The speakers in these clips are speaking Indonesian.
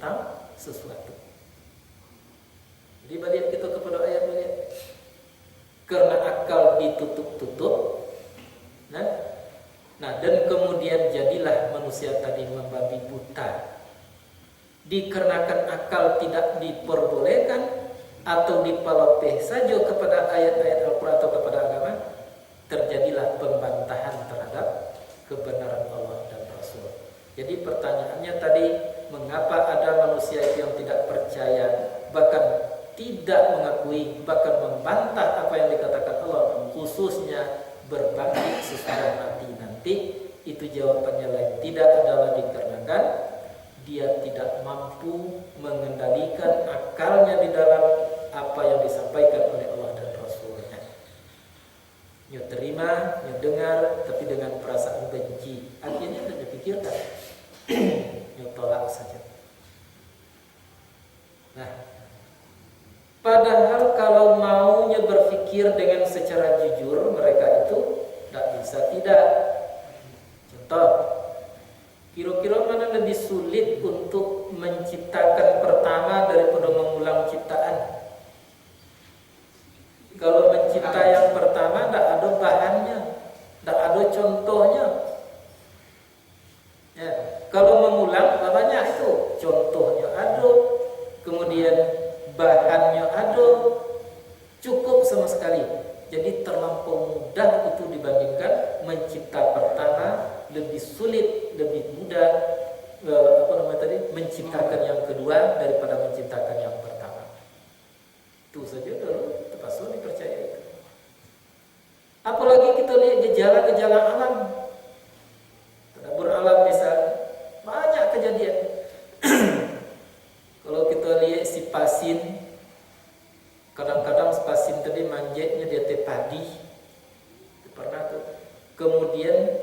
tentang sesuatu. Jadi balik kita kepada ayat balik. Karena akal ditutup-tutup, nah dan kemudian jadilah manusia tadi membabi buta. Dikarenakan akal tidak diperbolehkan atau dipalopeh saja kepada ayat-ayat Al-Quran atau kepada agama, terjadilah pembantahan terhadap kebenaran Allah dan Rasul. Jadi pertanyaannya tadi, mengapa ada manusia yang tidak percaya, bahkan tidak mengakui, bahkan membantah apa yang dikatakan Allah, khususnya berbangkit sesudah mati nanti? Itu jawabannya lain tidak adalah dikarenakan dia tidak mampu mengendalikan akalnya di dalam apa yang disampaikan oleh Allah dan Rasulnya. Nyo terima, nyo dengar, tapi dengan perasaan benci. Akhirnya tidak dipikirkan, nyo tolak saja. Nah, padahal kalau maunya berpikir dengan secara jujur, mereka itu tidak bisa tidak. Contoh, kira-kira mana lebih sulit untuk menciptakan pertama daripada mengulang ciptaan? Kalau mencipta yang pertama tidak ada bahannya, tidak ada contohnya. Ya, kalau mengulang banyak itu, contohnya ada, kemudian bahannya ada, cukup sama sekali. Jadi terlampau mudah itu dibandingkan mencipta pertama, lebih sulit, lebih mudah menciptakan yang kedua daripada menciptakan yang pertama. Itu saja dulu terpaksa dipercaya itu. Apalagi kita lihat gejala-gejala alam, tadabbur alam misalnya, banyak kejadian. Kalau kita lihat si pasin, kadang-kadang si pasin tadi manjatnya dia padi, pernah tuh. Kemudian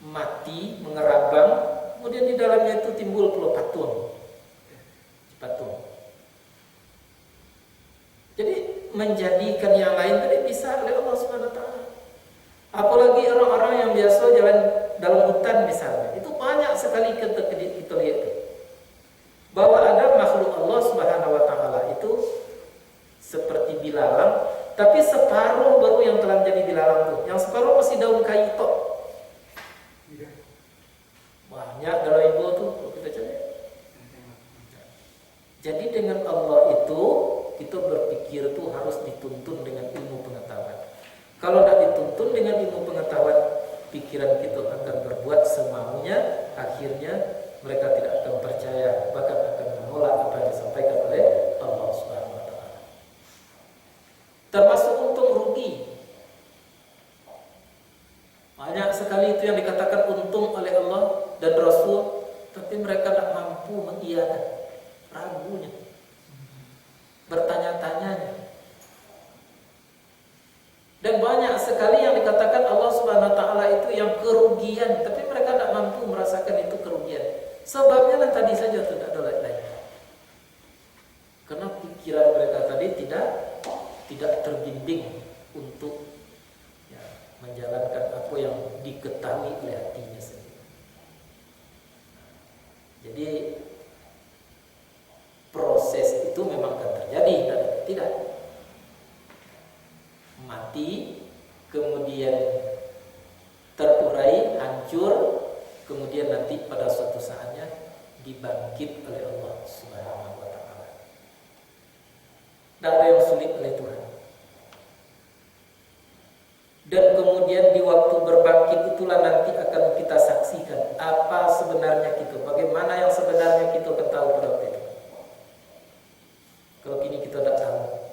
mati, mengerabang, kemudian di dalamnya itu timbul patung. Jadi menjadikan yang lain tadi bisa oleh Allah Subhanahu wa taala. Apalagi orang-orang yang biasa jalan dalam hutan misalnya, itu banyak sekali kita lihat bahwa ada makhluk Allah Subhanahu wa taala itu seperti bilalang, tapi separuh baru yang telah menjadi bilalang tuh. Yang separuh masih daun kayu tok. Banyak dalam ibu tuh kalau kita cari. Jadi dengan Allah itu kita berpikir itu harus dituntun dengan ilmu pengetahuan. Kalau tidak dituntun dengan ilmu pengetahuan, pikiran kita akan berbuat semaunya, akhirnya mereka tidak akan percaya, bahkan akan menolak apa yang disampaikan oleh Allah Subhanahu wa taala. Termasuk untung rugi. Banyak sekali itu yang dikatakan untung oleh Allah dan Rasul, tapi mereka tidak mampu mengiyakan, ragunya, bertanya-tanyanya. Dan banyak sekali yang dikatakan Allah Subhanahu wa taala itu yang kerugian, tapi mereka tidak mampu merasakan itu kerugian. Sebabnya yang tadi saja tidak ada lain. Karena pikiran mereka tadi tidak terbimbing untuk menjalankan apa yang diketahui oleh hatinya sendiri. Jadi proses itu memang akan terjadi, tidak mati, kemudian terurai, hancur, kemudian nanti pada suatu saatnya dibangkit oleh Allah Subhanahu wa taala. Tidak ada yang sulit oleh Tuhan. Dan kemudian di waktu berbangkit itulah nanti akan kita saksikan apa sebenarnya kita, bagaimana yang sebenarnya kita ketahui pada waktu itu. Kalau kini kita tidak tahu.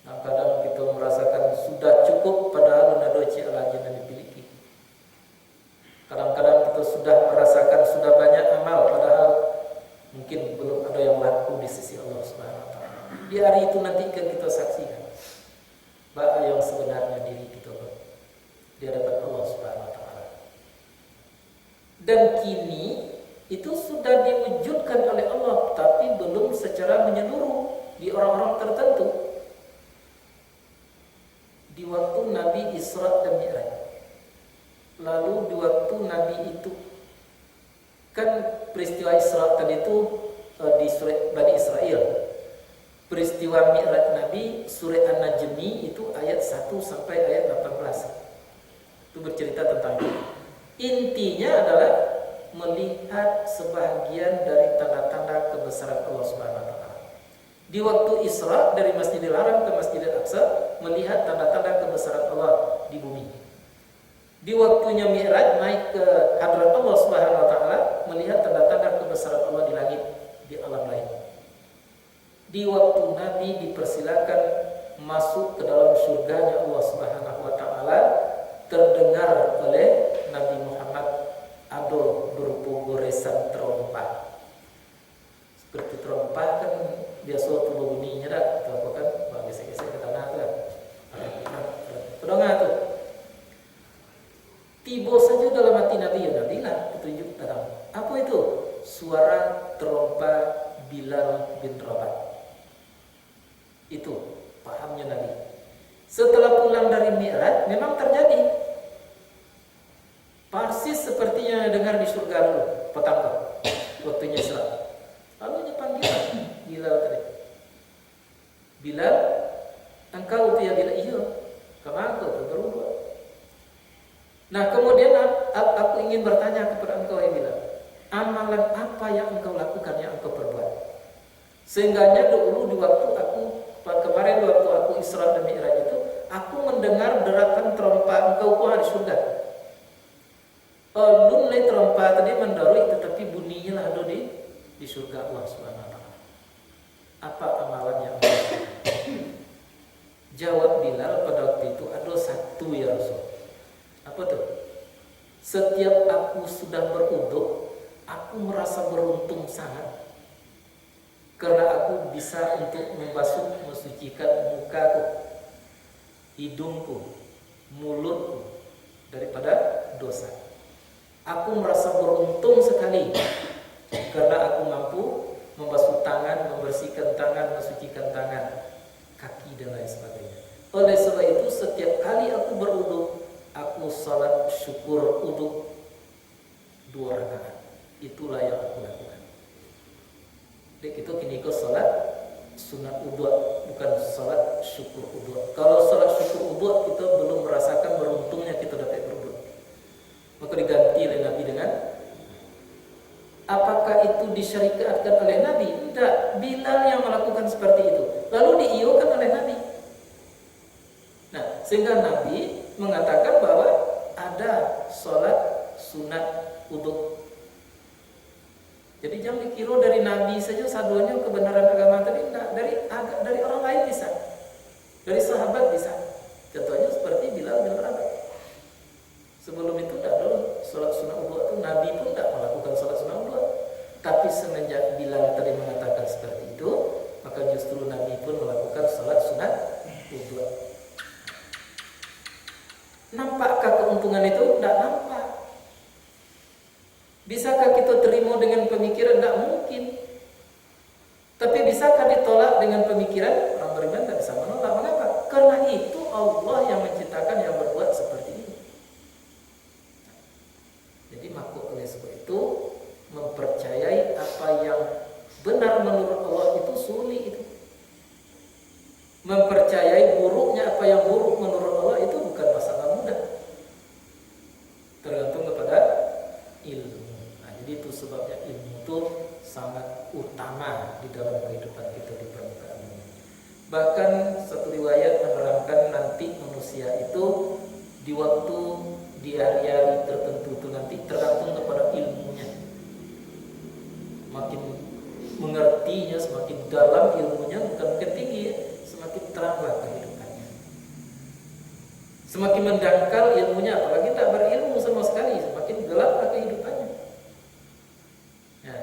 Kadang kita merasakan sudah cukup padahal ada lagi yang dimiliki. Kadang-kadang kita sudah merasakan sudah banyak amal padahal mungkin belum ada yang laku di sisi Allah Subhanahu wa taala. Di hari itu nanti akan kita saksikan bahwa yang sebenarnya diri kita di hadapan Allah Subhanahu wa taala. Dan kini itu sudah diwujudkan oleh Allah, tapi belum secara menyeluruh di orang-orang tertentu. Di waktu Nabi Isra dan Mi'raj, lalu di waktu Nabi itu Kan peristiwa Isra tadi itu di surat Bani Israel. Peristiwa Mi'raj Nabi surat An-Najmi itu ayat 1 sampai ayat 18. Itu bercerita tentang itu. Intinya adalah melihat sebahagian dari tanda-tanda kebesaran Allah Subhanahu wa taala. Di waktu Isra dari Masjidil Haram ke Masjidil Aqsa melihat tanda-tanda kebesaran Allah di bumi. Di waktunya Mi'raj naik ke hadrat Allah Subhanahu wa taala melihat tanda-tanda kebesaran Allah di langit, di alam lain. Di waktu Nabi dipersilakan masuk ke dalam surganya Allah Subhanahu wa taala, terdengar oleh Nabi Muhammad ado berupa goresan trompa. Seperti trompa kan biasa tuh bunyinya dah, atau apa kan, gesek-gesek ke tanah kan. Terdengar tuh. Tiba saja dalam hati Nabi, ya Nabi lah petunjuk datang. Apa itu? Suara trompa Bilal bin Rabah. Itu pahamnya Nabi. Setelah pulang dari Mi'raj memang terjadi persis seperti yang dengar di surga dulu, petaka waktunya Isra. Lalu dia panggil Bilal tadi. Bilal, engkau itu ya Bilal? Iya. Kemana kau berubah? Nah kemudian aku ingin bertanya kepada engkau ya Bilal, amalan apa yang engkau lakukan, yang engkau perbuat? Seenggaknya dulu di waktu kemarin waktu aku Isra dan Mi'raj itu, aku mendengar derakan trompa engkau di surga. Nunai trompa tadi mendarui, tetapi bunyinya lah ada di surga Allah Subhanahu wa taala. Apa amalan yang engkau lakukan? Jawab Bilal pada waktu itu, ada satu ya Rasul. Apa tuh? Setiap aku sudah berwudu, aku merasa beruntung sangat. Karena aku bisa untuk membasuh, mensucikan mukaku, hidungku, mulutku daripada dosa. Aku merasa beruntung sekali karena aku mampu membasuh tangan, membersihkan tangan, mensucikan tangan, kaki dan lain sebagainya. Oleh sebab itu setiap kali aku berwudu, aku salat syukur wudu 2 rakaat. Itulah yang aku lakukan. Jadi itu kini kau salat sunat wudu, bukan salat syukur wudu. Kalau salat syukur wudu kita belum merasakan beruntungnya kita dapat berwudu, maka diganti oleh Nabi dengan, apakah itu disyariatkan oleh Nabi? Tidak, Bilal yang melakukan seperti itu, lalu diiyakan oleh Nabi. Nah, sehingga Nabi mengatakan bahwa ada salat sunat wudu. Jadi jangan dikira dari Nabi saja saduannya kebenaran agama tadi, enggak, dari orang lain bisa, dari sahabat bisa. Contohnya seperti Bilal bin Rabah. Sebelum itu tidak ada salat sunat wudu itu, Nabi pun tidak melakukan salat sunat wudu. Tapi semenjak Bilal tadi mengatakan seperti itu, maka justru Nabi pun melakukan salat sunat wudu. Nampakkah keuntungan itu? Tidak nampak. Bisakah kita terima dengan pemikiran? Tidak mungkin. Tapi bisakah ditolak dengan pemikiran? Orang beriman tidak bisa menolak. Mengapa? Karena itu Allah yang menciptakan, yang berbuat seperti ini. Jadi maka oleh sebab itu mempercayai apa yang benar menurut Allah itu sulit itu. Mempercayai buruknya apa yang buruk menurut Allah itu bukan masalah mudah. Tergantung kepada ilmu. Jadi itu sebabnya ilmu itu sangat utama di dalam kehidupan kita di permukaan bumi. Bahkan satu riwayat menerangkan nanti manusia itu di waktu di hari-hari tertentu itu nanti tergantung kepada ilmunya. Makin mengertinya, semakin dalam ilmunya, bukan tinggi, semakin teranglah kehidupannya. Semakin mendangkal ilmunya, apalagi tak berilmu sama sekali, semakin gelaplah kehidupannya.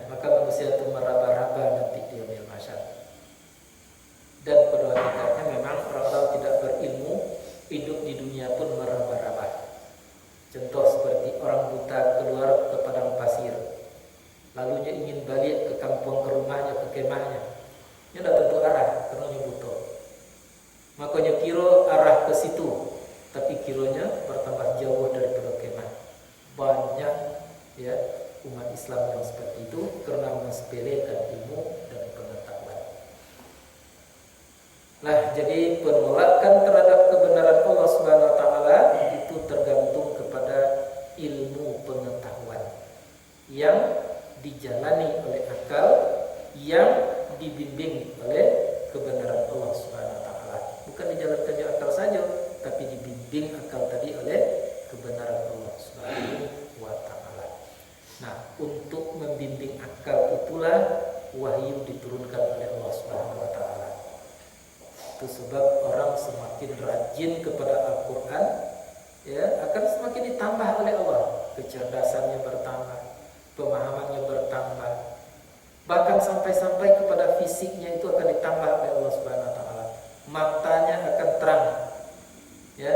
Maka manusia itu meraba-raba nanti di yaumil mahsyar. Dan pada hakikatnya memang orang-orang tidak berilmu hidup di dunia pun meraba-raba. Contoh seperti orang buta keluar ke padang pasir, lalu dia ingin balik ke kampung, ke rumahnya, ke kemahnya. Dia tidak tentu arah karena dia buta. Makanya kira arah ke situ, tapi kiranya bertambah jauh daripada kemah. Banyak ya umat Islam yang seperti itu karena mensepelekan ilmu dan pengetahuan. Nah, jadi penolakan terhadap kebenaran Allah Subhanahu wa taala itu tergantung kepada ilmu pengetahuan yang dijalani oleh akal, yang dibimbing oleh kebenaran Allah Subhanahu wa taala. Bukan dijalankan oleh akal saja, tapi dibimbing akal tadi oleh kebenaran Allah Subhanahu wa taala. Nah, untuk membimbing akal itulah wahyu diturunkan oleh Allah Subhanahu wa taala. Itu sebab orang semakin rajin kepada Al-Qur'an, ya, akan semakin ditambah oleh Allah. Kecerdasannya bertambah, pemahamannya bertambah. Bahkan sampai-sampai kepada fisiknya itu akan ditambah oleh Allah Subhanahu wa taala. Matanya akan terang. Ya.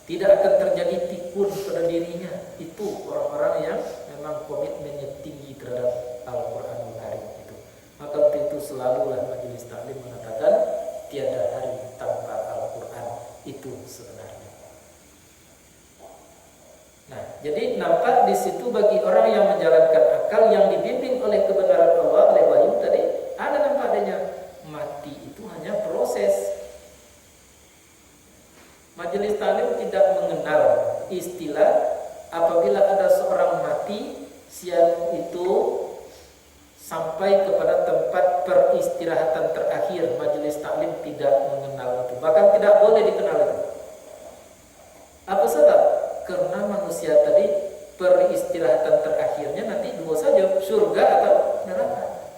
Tidak akan terjadi pikun pada dirinya. Itu orang-orang yang memang komitmennya tinggi terhadap Al-Qur'anul Karim itu. Maka untuk itu selalulah majelis taklim mengatakan tiada hari tanpa Al-Qur'an itu sebenarnya. Nah, jadi nampak di situ bagi orang yang menjalankan akal yang dibimbing oleh kebenaran Allah, oleh wahyu tadi, ada nampak adanya mati itu hanya proses. Majelis taklim tidak mengenal istilah apabila ada seorang mati, siang itu sampai kepada tempat peristirahatan terakhir. Majelis taklim tidak mengenal itu, bahkan tidak boleh dikenal itu. Apa sebab? Karena manusia tadi peristirahatan terakhirnya nanti dua saja, surga atau neraka.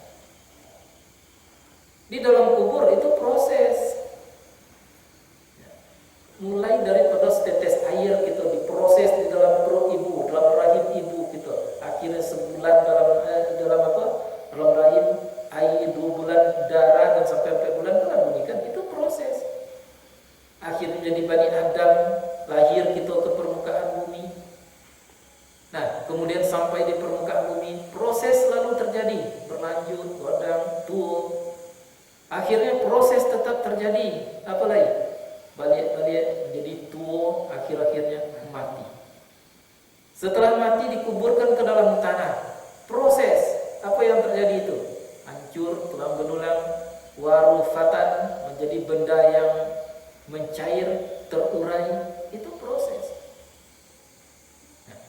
Di dalam kubur itu proses. Mulai daripada setetes air gitu diproses di dalam perut ibu, dalam rahim ibu gitu. Akhirnya sebulan dalam apa? Dalam rahim air, 2 bulan darah, dan sampai 4 bulan dalam menikah, itu proses. Akhirnya jadi Bani Adam, lahir gitu ke permukaan bumi. Nah, kemudian sampai di permukaan bumi, proses selalu terjadi, berlanjut, godang, tua. Akhirnya proses tetap terjadi. Apa lagi? Balik menjadi tua, akhir-akhirnya mati. Setelah mati dikuburkan ke dalam tanah. Proses apa yang terjadi itu? Hancur, tulang belulang, warufatan, menjadi benda yang mencair, terurai. Itu proses. Nah,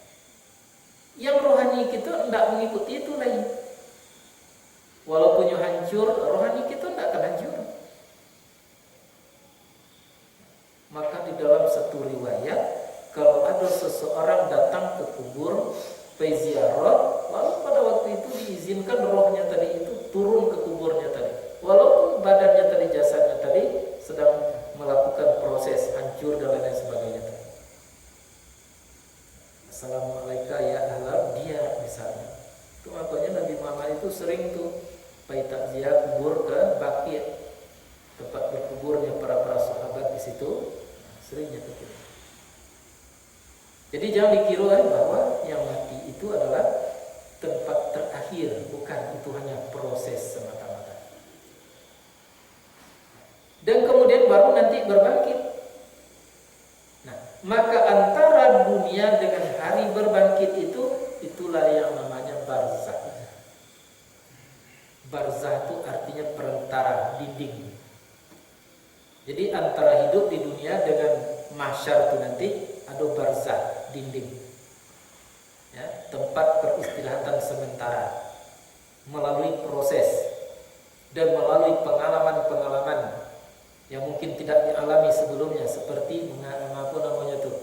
yang rohani kita tidak mengikuti itu lagi. Walaupun yang hancur, rohani kita tidak akan hancur. Maka di dalam satu riwayat, kalau ada seseorang datang ke kubur, pergi ziarah, lalu pada waktu itu diizinkan rohnya tadi itu turun ke kuburnya tadi, walaupun badannya tadi, jasadnya tadi sedang melakukan proses hancur dan lain sebagainya tadi. Assalamualaikum ya ahlal diyar misalnya. Itu makanya Nabi Muhammad itu sering tuh pai takziah kubur ke Baqi', tempat berkuburnya para sahabat di situ. Seringnya begitu. Jadi jangan dikira bahwa yang mati itu adalah tempat terakhir, bukan, itu hanya proses semata-mata. Dan kemudian baru nanti berbangkit. Nah, maka antara dunia dengan hari berbangkit itu, itulah yang namanya barzakh. Barzakh itu artinya perantara, dinding. Jadi antara hidup di dunia dengan mahsyar itu nanti ada barzakh, dinding. Ya, tempat peristirahatan sementara melalui proses dan melalui pengalaman-pengalaman yang mungkin tidak dialami sebelumnya, seperti apa namanya tuh,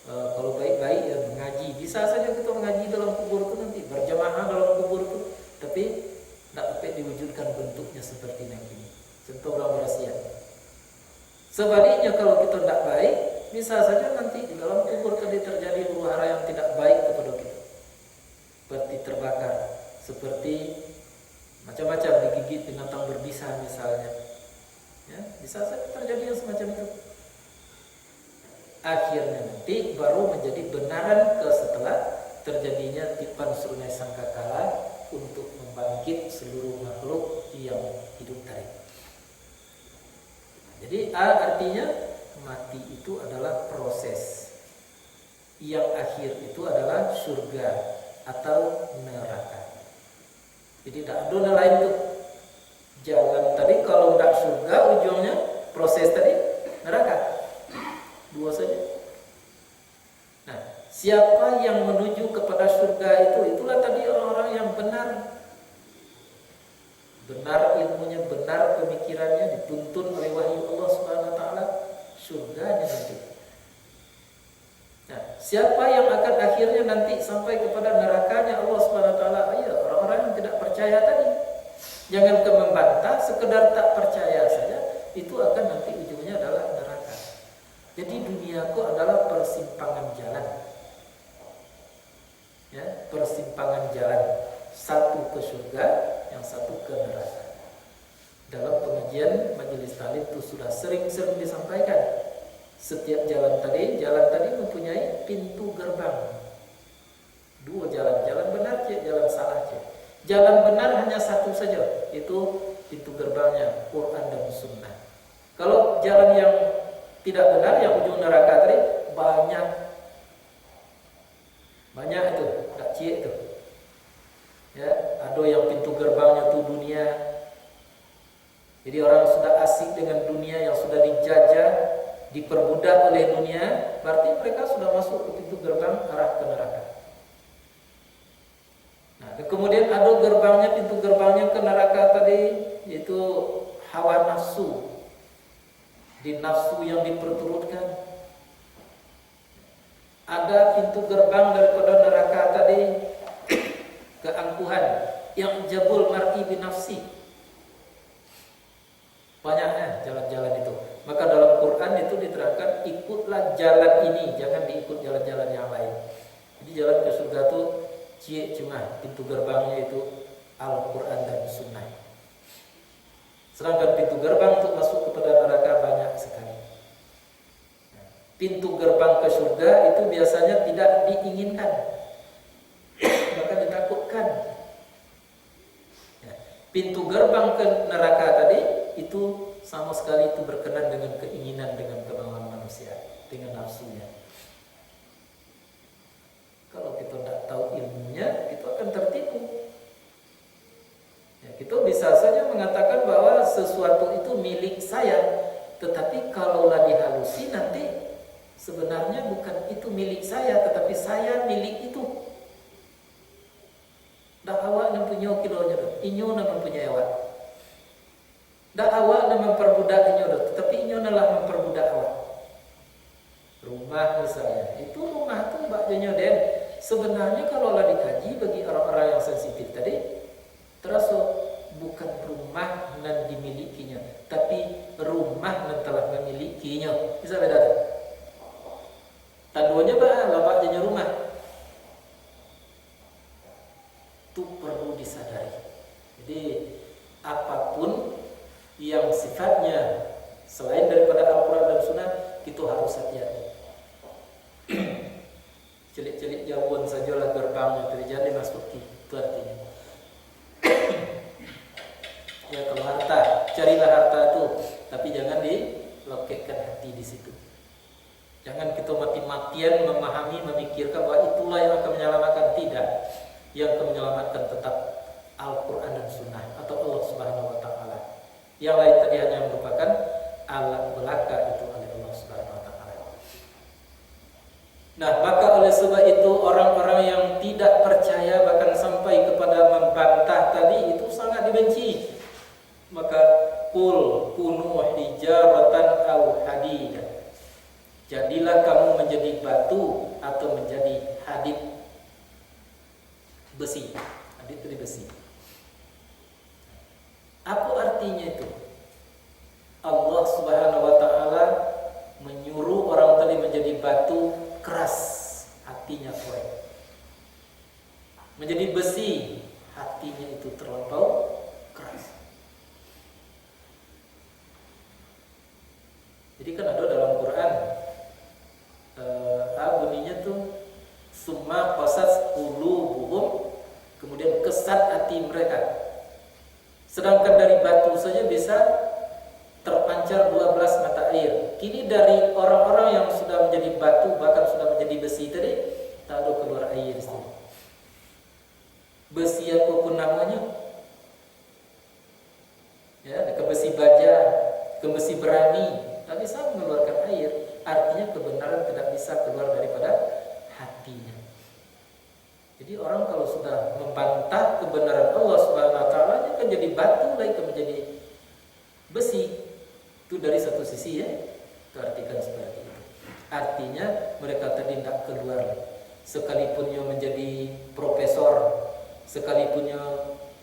kalau baik-baik ya mengaji. Bisa saja kita mengaji dalam kubur itu nanti, berjamaah dalam kubur itu, tapi tidak dapat diwujudkan bentuknya seperti yang ini. Contoh orang berasiat. Sebaliknya kalau kita tidak baik, bisa saja nanti di dalam kubur tadi terjadi huru-hara yang tidak baik kepada kita, seperti terbakar, seperti macam-macam, digigit binatang berbisa misalnya. Ya, bisa saja terjadi yang semacam itu. Akhirnya nanti baru menjadi benaran setelah terjadinya tipan serunai sangkakala untuk membangkit seluruh makhluk yang hidup tadi. Jadi artinya mati itu adalah proses, yang akhir itu adalah surga atau neraka. Jadi tidak ada lain tuh jalan tadi. Kalau tidak surga ujungnya proses tadi neraka, dua saja. Nah, siapa yang menuju kepada surga itulah tadi orang-orang yang benar ilmunya, benar pemikirannya, dituntun oleh wahyu Allah Subhanahu wa taala, surganya nanti. Nah, siapa yang akan akhirnya nanti sampai kepada nerakanya Allah Subhanahu wa taala? Ya, orang-orang yang tidak percaya tadi. Jangan membantah, sekedar tak percaya saja, itu akan nanti ujungnya adalah neraka. Jadi duniaku adalah persimpangan jalan. Ya, persimpangan jalan. Satu ke surga, yang satu ke neraka. Dalam pengajian majelis taklim itu sudah sering-sering disampaikan. Setiap jalan tadi mempunyai pintu gerbang. Dua jalan, jalan benar, jalan salah. Jalan benar hanya satu saja, itu pintu gerbangnya Quran dan Sunnah. Kalau jalan yang tidak benar, yang ujung neraka tadi banyak itu, tak cie itu. Ya, ada yang pintu gerbangnya itu dunia. Jadi orang sudah asik dengan dunia, yang sudah dijajah, diperbudak oleh dunia, berarti mereka sudah masuk ke pintu gerbang arah ke neraka. Nah, kemudian ada pintu gerbangnya ke neraka tadi, yaitu hawa nafsu. Di nafsu yang diperturutkan. Ada pintu gerbang daripada neraka tadi, keangkuhan, yang jabul mar'i binafsi. Banyaknya jalan-jalan itu. Maka dalam Quran itu diterangkan, ikutlah jalan ini, jangan diikut jalan-jalan yang lain. Jadi jalan ke surga itu cuma pintu gerbangnya itu Al-Quran dan Sunnah. Sedangkan pintu gerbang untuk masuk kepada neraka banyak sekali. Pintu gerbang ke surga itu biasanya tidak diinginkan, bahkan ditakutkan. Pintu gerbang ke neraka tadi itu sama sekali itu berkenan dengan keinginan, dengan kemauan manusia, dengan nafsunya. Kalau kita tidak tahu ilmunya, kita akan tertipu. Ya, kita bisa saja mengatakan bahwa sesuatu itu milik saya, tetapi kalaulah dihalusi nanti sebenarnya bukan itu milik saya, tetapi saya milik itu. Dah awak nak punya kilonya dah, inyo nak mempunyai awak. Dah awak nak memperbudak inyo dah, tetapi inyo nalah memperbudak awak. Rumah misalnya, itu rumah tu bakjanya den. Sebenarnya kalaulah dikaji bagi orang-orang yang sensitif tadi, terasa bukan rumah nan dimilikinya, tapi rumah nan telah memilikinya. Bisa beda tak? Tanduannya lah bakjanya rumah. Itu perlu disadari. Jadi apapun yang sifatnya selain daripada Al-Quran dan Sunnah, itu harus hati-hati. Celik-celik jauhan sajalah gerbangnya, terjadi masuki, itu artinya. Ya, kalau harta, carilah harta itu, tapi jangan diloketkan hati di situ. Jangan kita mati-matian memahami, memikirkan bahwa itulah yang akan menyelamatkan. Tidak. Yang akan menyelamatkan tetap Al-Quran dan Sunnah atau Allah Subhanahu wa taala. Yang lain tadi hanya merupakan alat belaka itu oleh Allah Subhanahu wa taala. Nah, maka oleh sebab itu orang-orang yang tidak percaya bahkan sampai kepada membantah tadi itu sangat dibenci. Maka qul kunu hijaratan aw hadid. Jadilah kamu menjadi batu atau menjadi hadid, besi. Hadid itu besi. Apa artinya itu? Allah Subhanahu wa taala menyuruh orang tadi menjadi batu keras, hatinya kuat. Menjadi besi, hatinya itu terlampau keras. Jadi kan ada dalam Quran bunyinya tuh summa qasat qulubuhum, kemudian kesat hati mereka. Sedangkan dari batu saja bisa terpancar 12 mata air. Kini dari orang-orang yang sudah menjadi batu, bahkan sudah menjadi besi tadi, tak ada keluar air di situ. Besi apapun namanya, besi berani, tak bisa mengeluarkan air. Artinya kebenaran tidak bisa keluar daripada hatinya. Jadi orang kalau sudah membantah kebenaran Allah Subhanahu wa taala, dia akan jadi batu lagi menjadi besi. Itu dari satu sisi ya. Itu artikan seperti itu. Artinya mereka tadi tidak keluar. Sekalipunnya menjadi profesor, sekalipunnya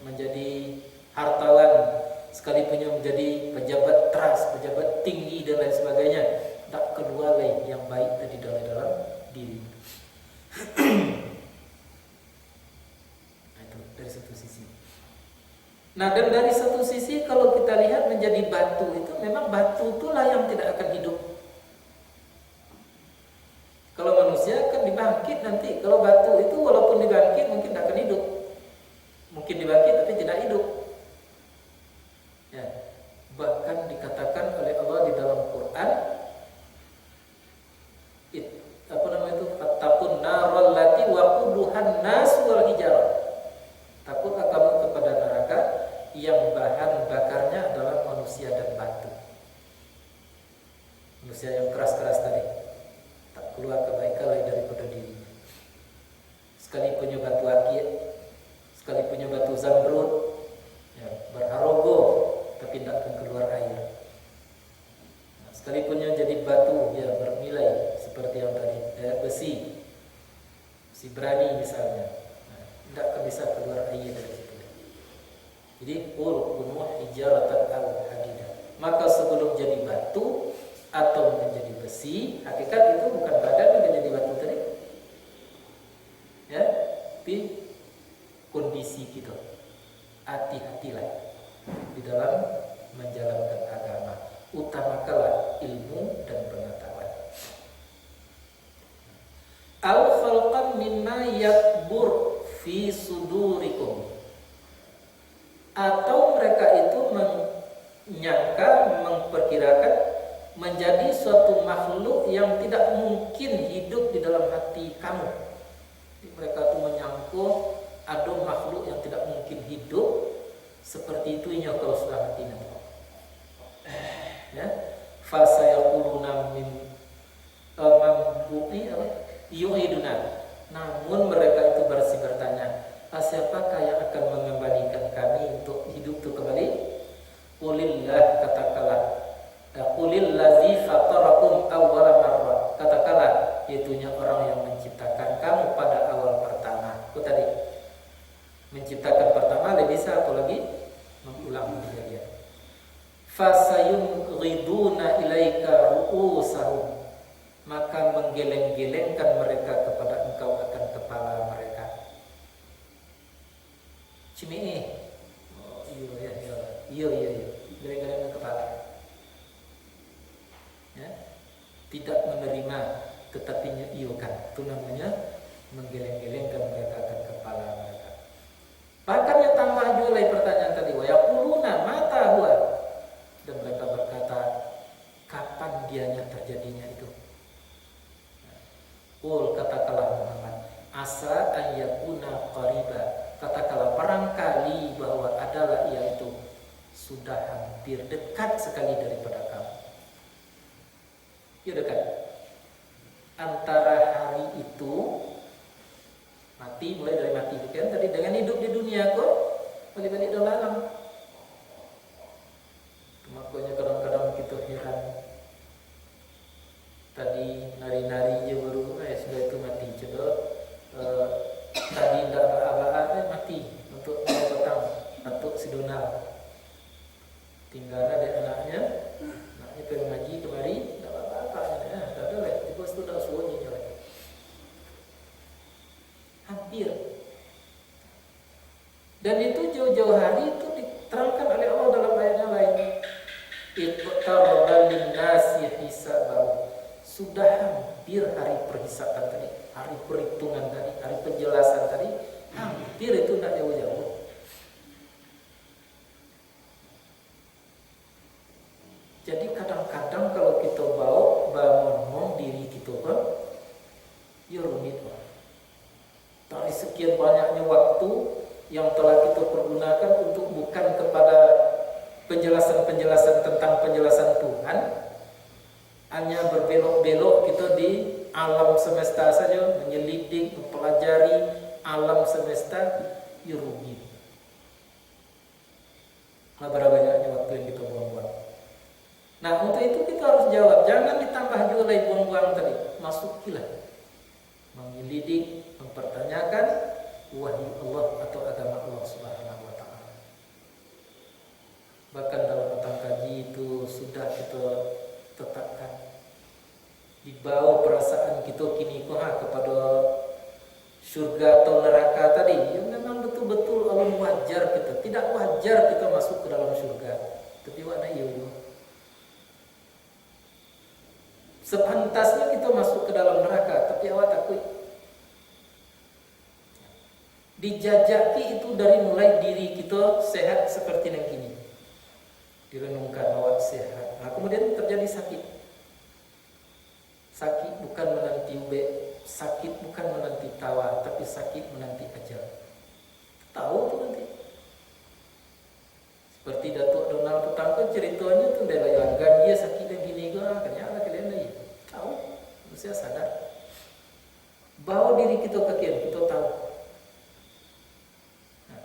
menjadi hartawan, sekalipunnya menjadi pejabat trust, pejabat tinggi dan lain sebagainya, tak keluar lagi yang baik dari dalam diri. Nah, itu dari satu sisi. Nah, dan dari satu sisi kalau kita lihat menjadi batu itu, memang batu itulah yang tidak akan hidup. Kalau manusia akan dibangkit nanti. Kalau batu itu walaupun dibangkit mungkin tidak akan hidup. Mungkin dibangkit tapi tidak hidup. Ya. Bahkan dikatakan oleh Allah di dalam Quran, fattaqun naral lati waquduhan nas wal hijarah. Takutlah kamu kepada neraka yang bahan bakarnya adalah manusia dan batu. Manusia yang keras-keras tadi, tak keluar kebaikan lain daripada dirinya. Sekali punya batu akik, sekali punya batu zamrud, ya, berharogo, tapi tidak akan keluar air. Nah, sekalipun yang jadi batu, ya bernilai seperti yang tadi, besi berani misalnya, nah, tidak akan bisa keluar air dari situ. Jadi kunu hijaratan aw hadida. Maka sebelum jadi batu atau menjadi besi, hakikat itu bukan badan yang jadi batu tadi, ya, tapi kondisi kita. Hati-hatilah di dalam menjalankan agama. Utamakanlah ilmu dan pengetahuan. Al khalqan mimma yakbur fi sudurikum. Atau mereka itu menyangka, memperkirakan menjadi suatu makhluk yang tidak mungkin hidup di dalam hati kamu. Mereka itu menyangka ada makhluk yang tidak mungkin hidup seperti itunya kalau sudah mati nanti. Ya, fasayaquluna min mambu'i yu'iduna. Namun mereka itu bertanya, siapakah yang akan mengembalikan kami untuk hidup itu kembali? Qulillah, katakanlah, qulil ladzi fatarakum awwala marrah. Katakanlah, itunya orang yang menciptakan kamu pada awal pertama. Itu tadi. Menciptakan pertama lebih bisa apalagi mengulang kejadian. Fasayunghiduna ilaika ru'usahum. Maka menggeleng-gelengkan mereka kepada engkau akan kepala mereka. Cimi. Oh, iya. Geleng-gelengkan kepala. Ya. Tidak menerima tetapi iya-kan. Itu namanya menggeleng-gelengkan mereka akan kepala mereka. Bahkan yang tambah juga lagi pertanyaan tadi, wa yaquluna mata huwa. Dan mereka berkata, kapan dianya terjadinya itu? Qul, katakanlah Muhammad, asa an yakuna qariba. Katakanlah barangkali bahwa adalah ia itu sudah hampir dekat sekali daripada kamu. Ya dekat. Antara hari itu mati, mulai dari mati kan tadi dengan hidup di dunia kok balik-balik dalam. Makanya kadang-kadang kita heran. Tadi nari-nari je baru sudah itu mati. Coba tadi tidak apa-apa mati untuk petang untuk si Donald. Tinggal ada anaknya pengen ngaji kemari, tidak apa-apa ya, tidak ada lah. Tiba itu tidak suami jalan. Hampir. Dan itu jauh-jauh hari itu diterangkan oleh Allah dalam ayatnya lain. Iqtaraba lin-nasi hisabahu. Sudah hampir hari perhisaban tadi, hari perhitungan tadi, hari penjelasan tadi, hampir itu tidak jauh-jauh. Jadi kadang-kadang kalau kita bangun diri kita kan, ya rumit lah. Dari sekian banyaknya waktu yang telah kita pergunakan untuk bukan kepada penjelasan-penjelasan tentang penjelasan Tuhan, Berapa banyaknya waktu yang kita buang-buang. Nah, untuk itu kita harus jawab. Jangan ditambah juga lagi buang-buang tadi. Masukilah. Menyelidik, mempertanyakan wahyu Allah atau agama Allah Subhanahu wa taala. Bahkan dalam tentang kaji itu sudah kita tetapkan. Dibawa perasaan kita kini kepada surga atau neraka tadi, yang memang betul-betul alam wajar kita. Tidak wajar kita masuk ke dalam surga. Tapi warna iya. Sepantasnya kita masuk ke dalam neraka, tapi awak takut. Dijajaki itu dari mulai diri kita sehat seperti yang kini. Direnungkan awak sehat. Nah, kemudian terjadi sakit. Sakit bukan menanti ube, sakit bukan menanti tawa, tapi sakit menanti ajal. Tahu tuh nanti. Seperti Datuk Donald Petangko ceritanya tuh dia langgan dia sakit yang gini gua, akhirnya kalian lagi. Tahu, manusia sadar. Bawa diri kita ke kian, kita tahu. Nah,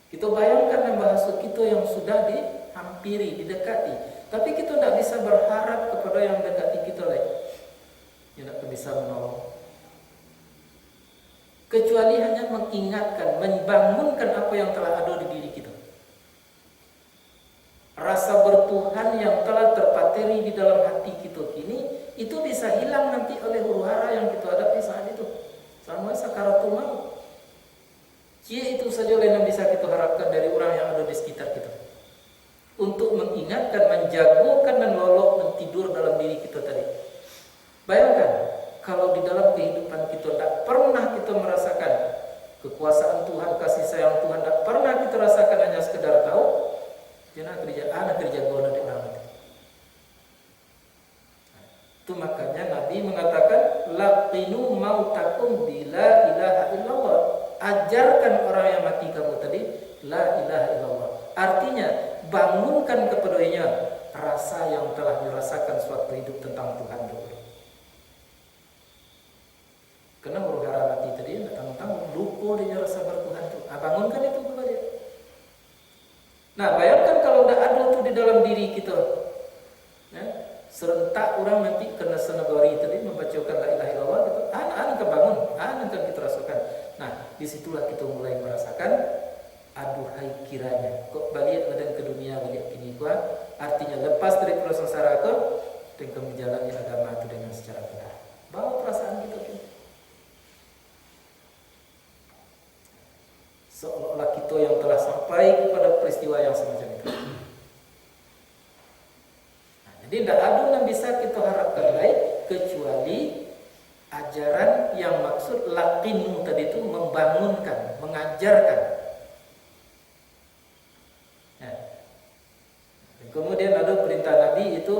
kita bayangkan yang bahasa kita yang sudah dihampiri, didekati, tapi kita tidak bisa berharap kepada yang dekati kita lagi. Yang tidak bisa menolong. Kecuali hanya mengingatkan, membangunkan apa yang telah ada di diri kita. Rasa bertuhan yang telah terpateri di dalam hati kita kini, itu bisa hilang nanti oleh huru-hara yang kita hadapi saat itu. Sama sakaratul maut. Itu saja yang bisa kita harapkan dari orang yang ada di sekitar kita. Untuk mengingatkan, menjagokan dan lolok mentidur dalam diri kita tadi. Bayangkan, kalau di dalam kehidupan kita tidak pernah kita merasakan kekuasaan Tuhan, kasih sayang Tuhan, tidak pernah kita rasakan, hanya sekedar tahu, jangan kerja guna di orang itu. Itu makanya Nabi mengatakan, laqinu mautakum bila ilaha illallah. Ajarkan orang yang mati kamu tadi, la ilaha illallah. Artinya, bangunkan kepadanya rasa yang telah dirasakan suatu hidup tentang Tuhan dulu. Karena huru-hara mati tadi tidak tanggung-tanggung, lupa dia rasa bertuhan itu. Bangunkan itu kepada dia. Nah, bayangkan kalau tidak ada itu di dalam diri kita. Ya, serentak orang nanti kena senegori tadi membacakan la ilaha illallah gitu. Anak kebangun, anak kita rasakan. Nah, disitulah kita mulai merasakan, aduhai kiranya kok balik badan ke dunia balik kini gua, artinya lepas dari proses saraka dan menjalani agama itu dengan secara benar. Bawa perasaan kita kini. Seolah-olah kita yang telah sampai kepada peristiwa yang semacam itu. Nah, jadi tidak ada yang bisa kita harapkan lain kecuali ajaran yang maksud laqinu tadi itu membangunkan, mengajarkan. Nah, kemudian ada perintah Nabi itu,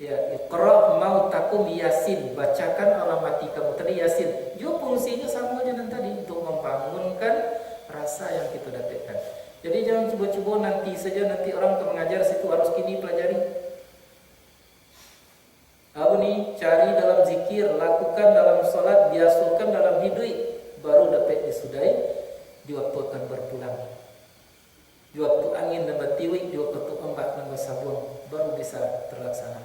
ya, iqra mautakum yasin, bacakan alam mati kamu tadi yasin. Juga fungsinya sama dengan tadi, untuk membangunkan rasa yang kita dapatkan. Jadi jangan coba-coba nanti saja, nanti orang untuk mengajar situ harus kini pelajari. Aku nih cari dalam zikir, lakukan dalam sholat, biasakan dalam hidup, baru dapat disudai di waktu akan berpulang. Di waktu angin dan batiwi, di waktu ombak dan sabun, baru bisa terlaksana.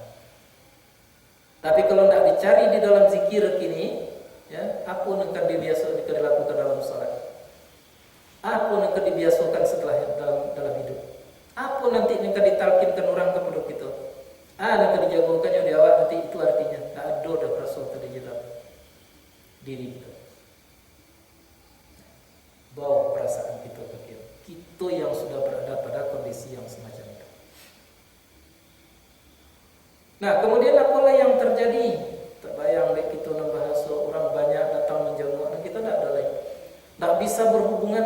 Tapi kalau tidak dicari di dalam zikir kini, ya, apa yang akan dilakukan dalam sholat? Apa yang akan dibiasakan setelah dalam hidup? Apa nanti yang akan ditalkinkan orang kepada kita? Yang akan dijagokannya di awal nanti, itu artinya tak ada perasaan tadi dalam diri kita. Bawa perasaan kita ke kita. Kita yang sudah berada pada kondisi yang semacam itu. Nah, kemudian apalah yang terjadi? Terbayang kita membahas orang banyak datang menjenguk, dan kita tidak ada lagi. Tak bisa berhubungan